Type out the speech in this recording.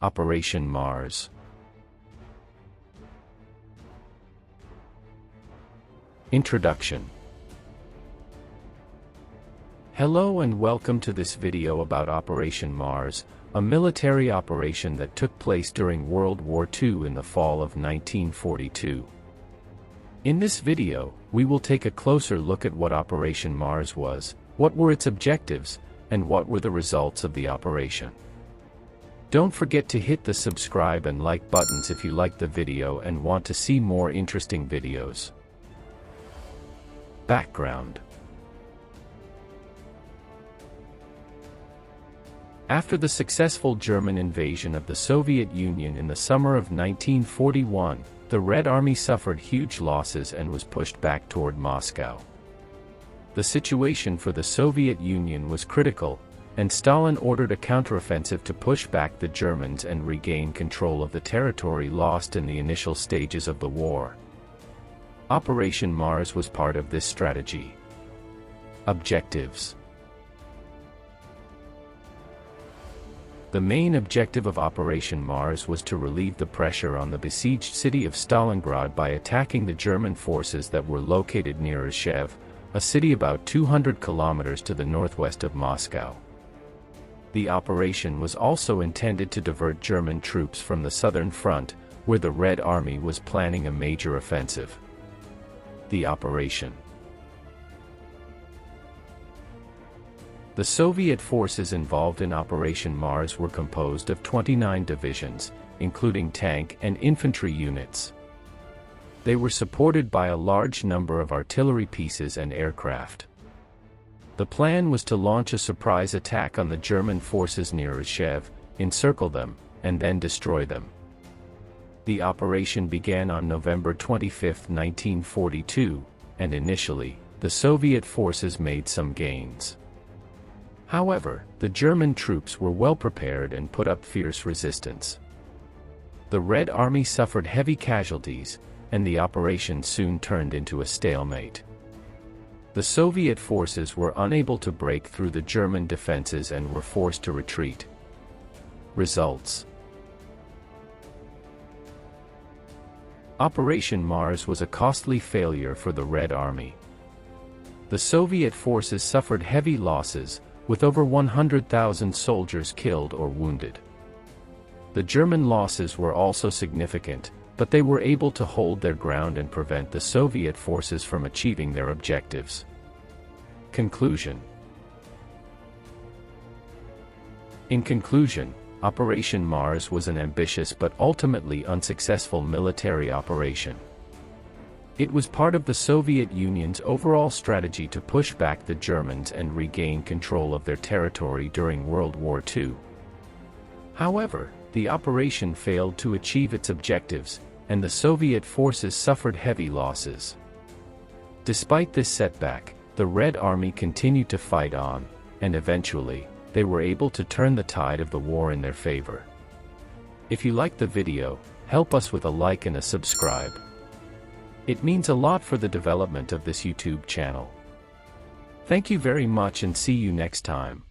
Operation Mars. Introduction. Hello and welcome to this video about Operation Mars, a military operation that took place during World War II in the fall of 1942. In this video, we will take a closer look at what Operation Mars was, what were its objectives, and what were the results of the operation. Don't forget to hit the subscribe and like buttons if you like the video and want to see more interesting videos. Background. After the successful German invasion of the Soviet Union in the summer of 1941, the Red Army suffered huge losses and was pushed back toward Moscow. The situation for the Soviet Union was critical, and Stalin ordered a counteroffensive to push back the Germans and regain control of the territory lost in the initial stages of the war. Operation Mars was part of this strategy. Objectives. The main objective of Operation Mars was to relieve the pressure on the besieged city of Stalingrad by attacking the German forces that were located near Rzhev, a city about 200 kilometers to the northwest of Moscow. The operation was also intended to divert German troops from the southern front, where the Red Army was planning a major offensive. The operation. The Soviet forces involved in Operation Mars were composed of 29 divisions, including tank and infantry units. They were supported by a large number of artillery pieces and aircraft. The plan was to launch a surprise attack on the German forces near Rzhev, encircle them, and then destroy them. The operation began on November 25, 1942, and initially, the Soviet forces made some gains. However, the German troops were well prepared and put up fierce resistance. The Red Army suffered heavy casualties, and the operation soon turned into a stalemate. The Soviet forces were unable to break through the German defenses and were forced to retreat. Results. Operation Mars was a costly failure for the Red Army. The Soviet forces suffered heavy losses, with over 100,000 soldiers killed or wounded. The German losses were also significant, but they were able to hold their ground and prevent the Soviet forces from achieving their objectives. Conclusion. In conclusion, Operation Mars was an ambitious but ultimately unsuccessful military operation. It was part of the Soviet Union's overall strategy to push back the Germans and regain control of their territory during World War II. However, the operation failed to achieve its objectives, and the Soviet forces suffered heavy losses. Despite this setback, the Red Army continued to fight on, and eventually, they were able to turn the tide of the war in their favor. If you liked the video, help us with a like and a subscribe. It means a lot for the development of this YouTube channel. Thank you very much and see you next time.